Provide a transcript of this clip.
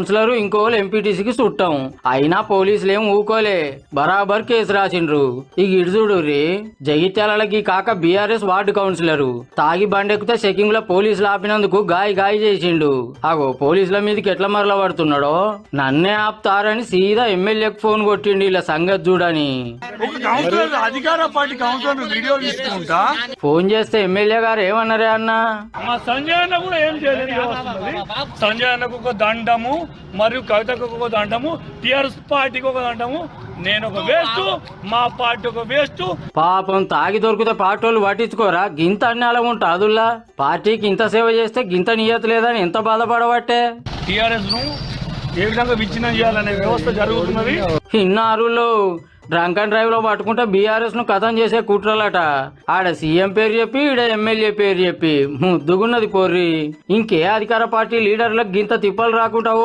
Councillor ఇంకోళ్ళు ఎంపీటీసీకి చుట్టాం. అయినా పోలీసులు ఏం ఊకోలే, బరాబర్ కేసు రాసిండ్రు. ఈ గిడుజుడుర్రి జగిత్యాలకి కాక బీఆర్ఎస్ వార్డు కౌన్సిలరు తాగి బండెక్కితే చెకింగ్ లో పోలీసులు ఆపినందుకు గాయ చేసిండు. అగో పోలీసుల మీదకి ఎట్లా మరల పడుతున్నాడో. నన్నే ఆపుతారని సీదా ఎమ్మెల్యేకి ఫోన్ కొట్టిండు ఇలా సంగతి చూడని. అధికార పార్టీ కౌన్సిలర్ వీడియో తీసుకుంటా ఫోన్ చేస్తే ఎమ్మెల్యే గారు ఏమన్నారే అన్న, సంజయ్ అన్న కూడా ఏం చేయలేదు. సంజయ్ అన్నకు ఒక దండము మరియు కవితకు ఒక దండము, టిఆర్ఎస్ పార్టీకి ఒక దండము, నేను ఒక వేస్ట్, మా పార్టీ ఒక వేస్ట్. పాపం తాగి దొరికితే పార్టీ వాళ్ళు పట్టించుకోరా? గింత అన్యాలం ఉంటాదుల్లా. పార్టీకి ఇంత సేవ చేస్తే గింత నియత లేదని ఎంత బాధపడబట్టే టిఆర్ఎస్ ను ఏ విధంగా విచ్ఛిన్నం చేయాలనే వ్యవస్థ జరుగుతున్నది. ఇన్నారులో డ్రంక్ అండ్ డ్రైవ్ లో పట్టుకుంటే బీఆర్ఎస్ ను కథం చేసే కుట్రలట. ఆడ సీఎం పేరు చెప్పి ఈడ ఎమ్మెల్యే పేరు చెప్పి ముద్దుగున్నది పోర్రి. ఇంకే అధికార పార్టీ లీడర్లకు గింత తిప్పలు రాకుంటావో